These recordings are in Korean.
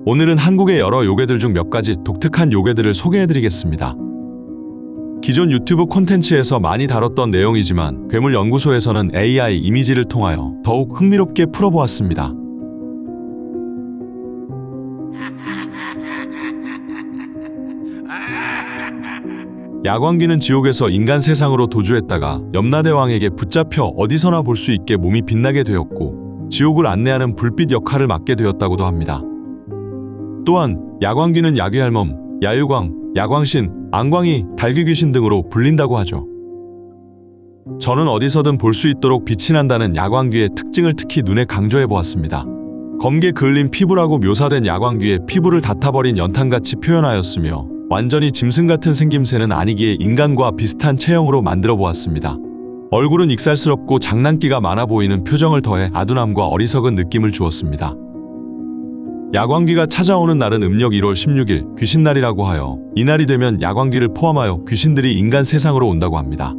오늘은 한국의 여러 요괴들 중 몇 가지 독특한 요괴들을 소개해드리겠습니다. 기존 유튜브 콘텐츠에서 많이 다뤘던 내용이지만 괴물연구소에서는 AI 이미지를 통하여 더욱 흥미롭게 풀어보았습니다. 야광귀는 지옥에서 인간 세상으로 도주했다가 염라대왕에게 붙잡혀 어디서나 볼 수 있게 몸이 빛나게 되었고 지옥을 안내하는 불빛 역할을 맡게 되었다고도 합니다. 또한 야광귀는 야귀할멈, 야유광, 야광신, 안광이, 달귀귀신 등으로 불린다고 하죠. 저는 어디서든 볼 수 있도록 빛이 난다는 야광귀의 특징을 특히 눈에 강조해 보았습니다. 검게 그을린 피부라고 묘사된 야광귀의 피부를 닫아버린 연탄같이 표현하였으며 완전히 짐승 같은 생김새는 아니기에 인간과 비슷한 체형으로 만들어 보았습니다. 얼굴은 익살스럽고 장난기가 많아 보이는 표정을 더해 아둔함과 어리석은 느낌을 주었습니다. 야광귀가 찾아오는 날은 음력 1월 16일 귀신날이라고 하여 이날이 되면 야광귀를 포함하여 귀신들이 인간 세상으로 온다고 합니다.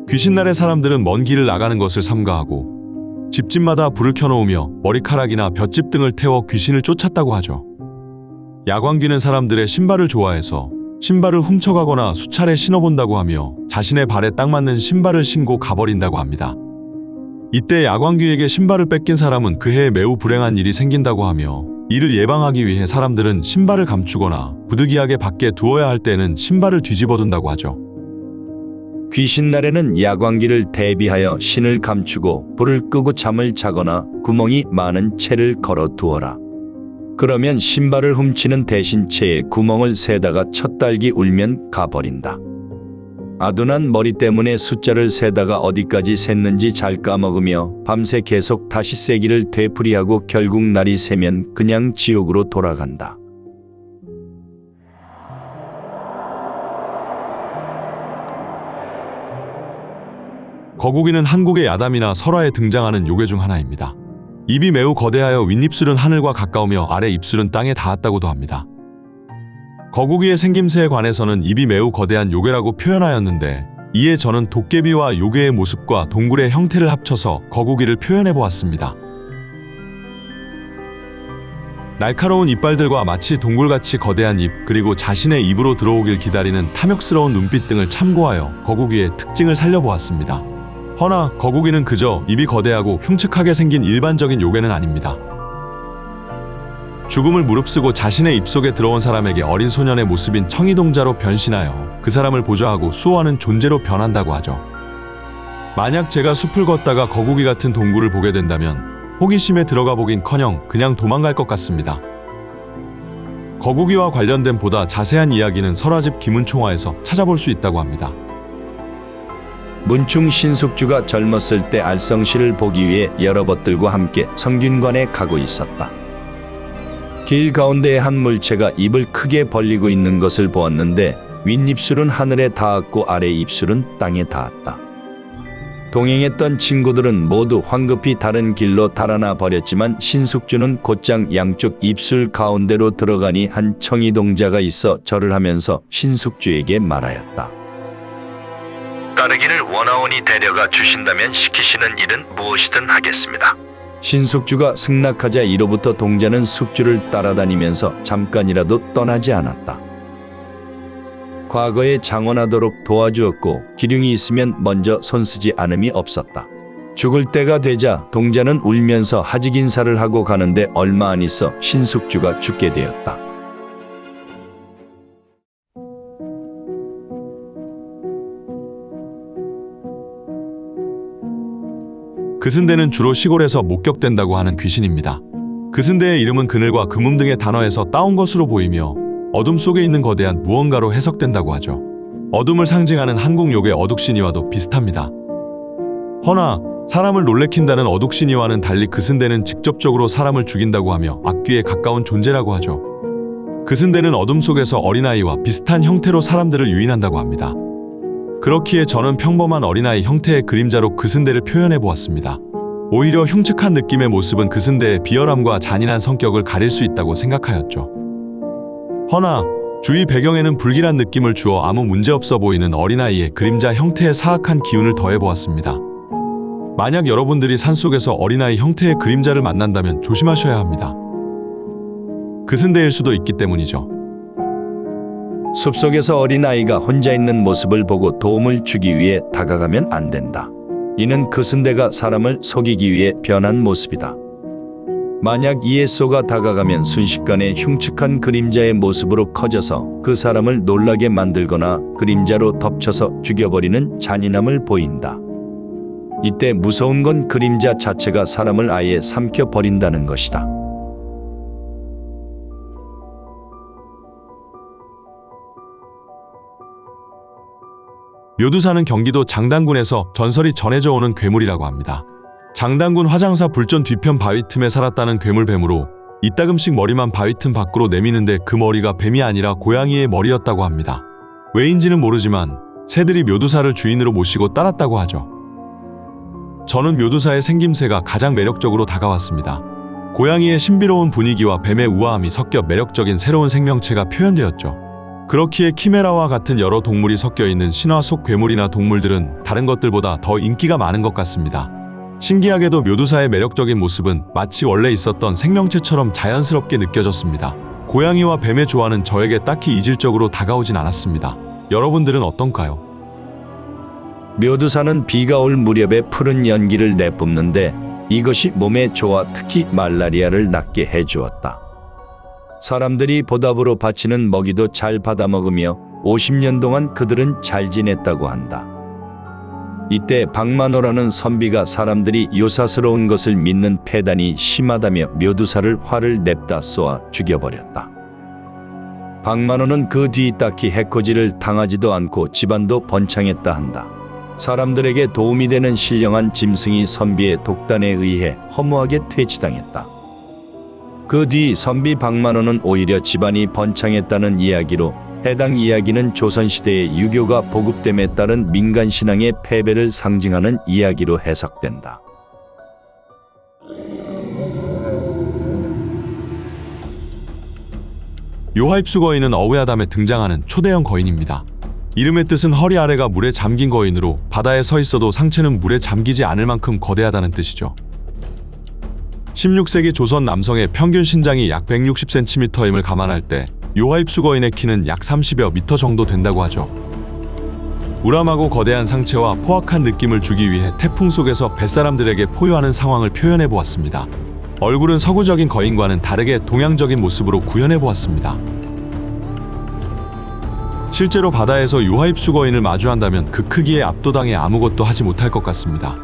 귀신날에 사람들은 먼 길을 나가는 것을 삼가하고 집집마다 불을 켜놓으며 머리카락이나 볏짚 등을 태워 귀신을 쫓았다고 하죠. 야광귀는 사람들의 신발을 좋아해서 신발을 훔쳐가거나 수차례 신어본다고 하며 자신의 발에 딱 맞는 신발을 신고 가버린다고 합니다. 이때 야광귀에게 신발을 뺏긴 사람은 그 해에 매우 불행한 일이 생긴다고 하며 이를 예방하기 위해 사람들은 신발을 감추거나 부득이하게 밖에 두어야 할 때는 신발을 뒤집어둔다고 하죠. 귀신날에는 야광귀를 대비하여 신을 감추고 불을 끄고 잠을 자거나 구멍이 많은 채를 걸어 두어라. 그러면 신발을 훔치는 대신 채에 구멍을 세다가 첫 달기 울면 가버린다. 아둔한 머리 때문에 숫자를 세다가 어디까지 샜는지 잘 까먹으며 밤새 계속 다시 세기를 되풀이하고 결국 날이 새면 그냥 지옥으로 돌아간다. 거북이는 한국의 야담이나 설화에 등장하는 요괴 중 하나입니다. 입이 매우 거대하여 윗입술은 하늘과 가까우며 아래 입술은 땅에 닿았다고도 합니다. 거북이의 생김새에 관해서는 입이 매우 거대한 요괴라고 표현하였는데 이에 저는 도깨비와 요괴의 모습과 동굴의 형태를 합쳐서 거북이를 표현해 보았습니다. 날카로운 이빨들과 마치 동굴같이 거대한 입, 그리고 자신의 입으로 들어오길 기다리는 탐욕스러운 눈빛 등을 참고하여 거북이의 특징을 살려보았습니다. 허나 거북이는 그저 입이 거대하고 흉측하게 생긴 일반적인 요괴는 아닙니다. 죽음을 무릅쓰고 자신의 입속에 들어온 사람에게 어린 소년의 모습인 청이동자로 변신하여 그 사람을 보좌하고 수호하는 존재로 변한다고 하죠. 만약 제가 숲을 걷다가 거북이 같은 동굴을 보게 된다면 호기심에 들어가 보긴커녕 그냥 도망갈 것 같습니다. 거북이와 관련된 보다 자세한 이야기는 설화집 기문총화에서 찾아볼 수 있다고 합니다. 문충 신숙주가 젊었을 때 알성시를 보기 위해 여러 벗들과 함께 성균관에 가고 있었다. 길 가운데에 한 물체가 입을 크게 벌리고 있는 것을 보았는데 윗입술은 하늘에 닿았고 아래 입술은 땅에 닿았다. 동행했던 친구들은 모두 황급히 다른 길로 달아나 버렸지만 신숙주는 곧장 양쪽 입술 가운데로 들어가니 한 청이동자가 있어 절을 하면서 신숙주에게 말하였다. 따르기를 원하오니 데려가 주신다면 시키시는 일은 무엇이든 하겠습니다. 신숙주가 승낙하자 이로부터 동자는 숙주를 따라다니면서 잠깐이라도 떠나지 않았다. 과거에 장원하도록 도와주었고 기륭이 있으면 먼저 손쓰지 않음이 없었다. 죽을 때가 되자 동자는 울면서 하직 인사를 하고 가는데 얼마 안 있어 신숙주가 죽게 되었다. 그슨대는 주로 시골에서 목격된다고 하는 귀신입니다. 그슨대의 이름은 그늘과 금음 등의 단어에서 따온 것으로 보이며 어둠 속에 있는 거대한 무언가로 해석된다고 하죠. 어둠을 상징하는 한국 요괴 어둑신이와도 비슷합니다. 허나 사람을 놀래킨다는 어둑신이와는 달리 그슨대는 직접적으로 사람을 죽인다고 하며 악귀에 가까운 존재라고 하죠. 그슨대는 어둠 속에서 어린아이와 비슷한 형태로 사람들을 유인한다고 합니다. 그렇기에 저는 평범한 어린아이 형태의 그림자로 그슨대를 표현해 보았습니다. 오히려 흉측한 느낌의 모습은 그슨대의 비열함과 잔인한 성격을 가릴 수 있다고 생각하였죠. 허나 주위 배경에는 불길한 느낌을 주어 아무 문제없어 보이는 어린아이의 그림자 형태의 사악한 기운을 더해 보았습니다. 만약 여러분들이 산속에서 어린아이 형태의 그림자를 만난다면 조심하셔야 합니다. 그슨대일 수도 있기 때문이죠. 숲속에서 어린아이가 혼자 있는 모습을 보고 도움을 주기 위해 다가가면 안 된다. 이는 그슨대가 사람을 속이기 위해 변한 모습이다. 만약 이에 속아 다가가면 순식간에 흉측한 그림자의 모습으로 커져서 그 사람을 놀라게 만들거나 그림자로 덮쳐서 죽여버리는 잔인함을 보인다. 이때 무서운 건 그림자 자체가 사람을 아예 삼켜버린다는 것이다. 묘두사는 경기도 장단군에서 전설이 전해져 오는 괴물이라고 합니다. 장단군 화장사 불전 뒤편 바위 틈에 살았다는 괴물뱀으로 이따금씩 머리만 바위 틈 밖으로 내미는데 그 머리가 뱀이 아니라 고양이의 머리였다고 합니다. 왜인지는 모르지만 새들이 묘두사를 주인으로 모시고 따랐다고 하죠. 저는 묘두사의 생김새가 가장 매력적으로 다가왔습니다. 고양이의 신비로운 분위기와 뱀의 우아함이 섞여 매력적인 새로운 생명체가 표현되었죠. 그렇기에 키메라와 같은 여러 동물이 섞여 있는 신화 속 괴물이나 동물들은 다른 것들보다 더 인기가 많은 것 같습니다. 신기하게도 묘두사의 매력적인 모습은 마치 원래 있었던 생명체처럼 자연스럽게 느껴졌습니다. 고양이와 뱀의 조화는 저에게 딱히 이질적으로 다가오진 않았습니다. 여러분들은 어떤가요? 묘두사는 비가 올 무렵에 푸른 연기를 내뿜는데 이것이 몸에 좋아 특히 말라리아를 낫게 해주었다. 사람들이 보답으로 바치는 먹이도 잘 받아먹으며 50년 동안 그들은 잘 지냈다고 한다. 이때 박만호라는 선비가 사람들이 요사스러운 것을 믿는 폐단이 심하다며 묘두사를 화를 냅다 쏘아 죽여버렸다. 박만호는 그 뒤 딱히 해코지를 당하지도 않고 집안도 번창했다 한다. 사람들에게 도움이 되는 신령한 짐승이 선비의 독단에 의해 허무하게 퇴치당했다. 그 뒤 선비 박만호는 오히려 집안이 번창했다는 이야기로 해당 이야기는 조선시대의 유교가 보급됨에 따른 민간신앙의 패배를 상징하는 이야기로 해석된다. 요하입수 거인은 어우야담에 등장하는 초대형 거인입니다. 이름의 뜻은 허리 아래가 물에 잠긴 거인으로 바다에 서 있어도 상체는 물에 잠기지 않을 만큼 거대하다는 뜻이죠. 16세기 조선 남성의 평균 신장이 약 160cm임을 감안할 때 요하입수 거인의 키는 약 30여 미터 정도 된다고 하죠. 우람하고 거대한 상체와 포악한 느낌을 주기 위해 태풍 속에서 뱃사람들에게 포효하는 상황을 표현해 보았습니다. 얼굴은 서구적인 거인과는 다르게 동양적인 모습으로 구현해 보았습니다. 실제로 바다에서 요하입수 거인을 마주한다면 그 크기에 압도당해 아무것도 하지 못할 것 같습니다.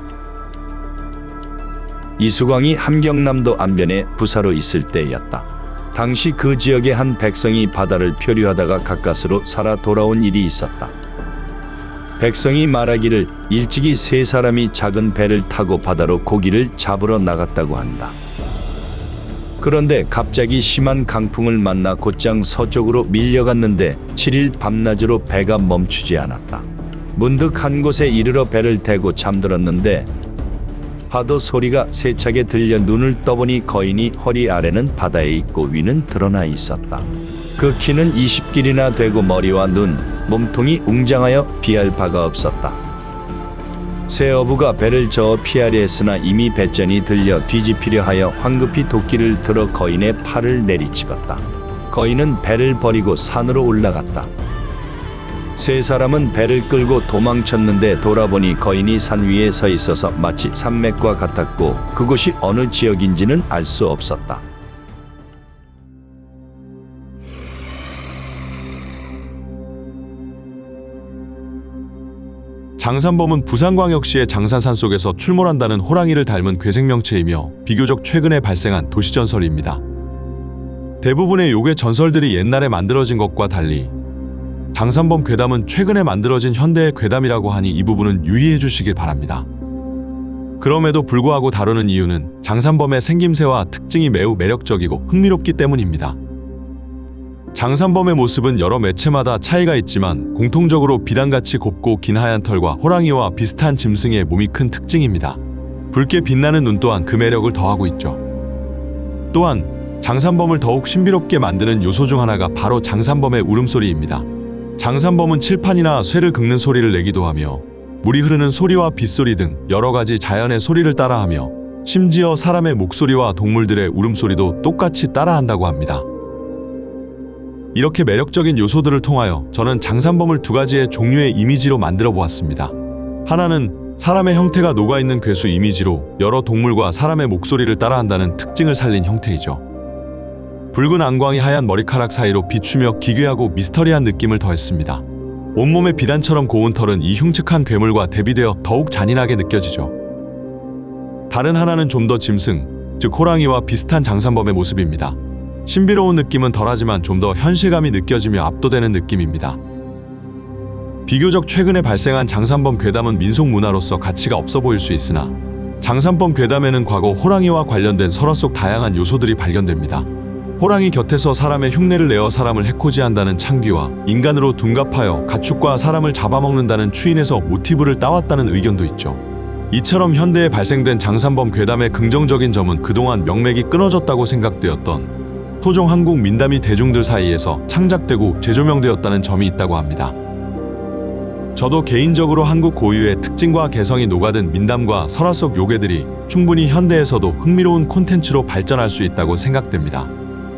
이수광이 함경남도 안변에 부사로 있을 때였다. 당시 그 지역의 한 백성이 바다를 표류하다가 가까스로 살아 돌아온 일이 있었다. 백성이 말하기를 일찍이 세 사람이 작은 배를 타고 바다로 고기를 잡으러 나갔다고 한다. 그런데 갑자기 심한 강풍을 만나 곧장 서쪽으로 밀려갔는데 7일 밤낮으로 배가 멈추지 않았다. 문득 한 곳에 이르러 배를 대고 잠들었는데 파도 소리가 세차게 들려 눈을 떠보니 거인이 허리 아래는 바다에 있고 위는 드러나 있었다. 그 키는 20길이나 되고 머리와 눈, 몸통이 웅장하여 비할 바가 없었다. 새 어부가 배를 저어 피하려 했으나 이미 배전이 들려 뒤집히려 하여 황급히 도끼를 들어 거인의 팔을 내리찍었다. 거인은 배를 버리고 산으로 올라갔다. 세 사람은 배를 끌고 도망쳤는데 돌아보니 거인이 산 위에 서 있어서 마치 산맥과 같았고 그곳이 어느 지역인지는 알 수 없었다. 장산범은 부산광역시의 장산산 속에서 출몰한다는 호랑이를 닮은 괴생명체이며 비교적 최근에 발생한 도시전설입니다. 대부분의 요괴 전설들이 옛날에 만들어진 것과 달리 장산범 괴담은 최근에 만들어진 현대의 괴담이라고 하니 이 부분은 유의해 주시길 바랍니다. 그럼에도 불구하고 다루는 이유는 장산범의 생김새와 특징이 매우 매력적이고 흥미롭기 때문입니다. 장산범의 모습은 여러 매체마다 차이가 있지만 공통적으로 비단같이 곱고 긴 하얀 털과 호랑이와 비슷한 짐승의 몸이 큰 특징입니다. 붉게 빛나는 눈 또한 그 매력을 더하고 있죠. 또한 장산범을 더욱 신비롭게 만드는 요소 중 하나가 바로 장산범의 울음소리입니다. 장산범은 칠판이나 쇠를 긁는 소리를 내기도 하며 물이 흐르는 소리와 빗소리 등 여러 가지 자연의 소리를 따라하며 심지어 사람의 목소리와 동물들의 울음소리도 똑같이 따라한다고 합니다. 이렇게 매력적인 요소들을 통하여 저는 장산범을 두 가지의 종류의 이미지로 만들어 보았습니다. 하나는 사람의 형태가 녹아있는 괴수 이미지로 여러 동물과 사람의 목소리를 따라한다는 특징을 살린 형태이죠. 붉은 안광이 하얀 머리카락 사이로 비추며 기괴하고 미스터리한 느낌을 더했습니다. 온몸에 비단처럼 고운 털은 이 흉측한 괴물과 대비되어 더욱 잔인하게 느껴지죠. 다른 하나는 좀 더 짐승, 즉 호랑이와 비슷한 장산범의 모습입니다. 신비로운 느낌은 덜하지만 좀 더 현실감이 느껴지며 압도되는 느낌입니다. 비교적 최근에 발생한 장산범 괴담은 민속 문화로서 가치가 없어 보일 수 있으나 장산범 괴담에는 과거 호랑이와 관련된 설화 속 다양한 요소들이 발견됩니다. 호랑이 곁에서 사람의 흉내를 내어 사람을 해코지한다는 창귀와 인간으로 둔갑하여 가축과 사람을 잡아먹는다는 추인에서 모티브를 따왔다는 의견도 있죠. 이처럼 현대에 발생된 장산범 괴담의 긍정적인 점은 그동안 명맥이 끊어졌다고 생각되었던 토종 한국 민담이 대중들 사이에서 창작되고 재조명되었다는 점이 있다고 합니다. 저도 개인적으로 한국 고유의 특징과 개성이 녹아든 민담과 설화 속 요괴들이 충분히 현대에서도 흥미로운 콘텐츠로 발전할 수 있다고 생각됩니다.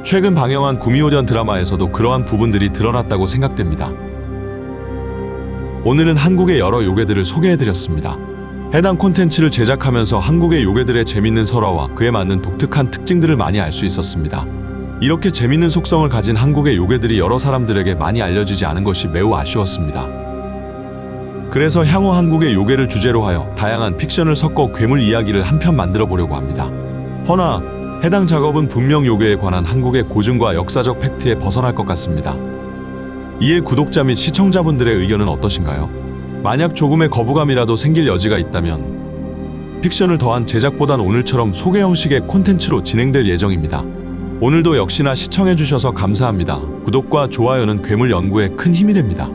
최근 방영한 구미호전 드라마에서도 그러한 부분들이 드러났다고 생각됩니다. 오늘은 한국의 여러 요괴들을 소개해드렸습니다. 해당 콘텐츠를 제작하면서 한국의 요괴들의 재밌는 설화와 그에 맞는 독특한 특징들을 많이 알 수 있었습니다. 이렇게 재밌는 속성을 가진 한국의 요괴들이 여러 사람들에게 많이 알려지지 않은 것이 매우 아쉬웠습니다. 그래서 향후 한국의 요괴를 주제로 하여 다양한 픽션을 섞어 괴물 이야기를 한 편 만들어 보려고 합니다. 허나 해당 작업은 분명 요괴에 관한 한국의 고증과 역사적 팩트에 벗어날 것 같습니다. 이에 구독자 및 시청자분들의 의견은 어떠신가요? 만약 조금의 거부감이라도 생길 여지가 있다면 픽션을 더한 제작보단 오늘처럼 소개 형식의 콘텐츠로 진행될 예정입니다. 오늘도 역시나 시청해주셔서 감사합니다. 구독과 좋아요는 괴물 연구에 큰 힘이 됩니다.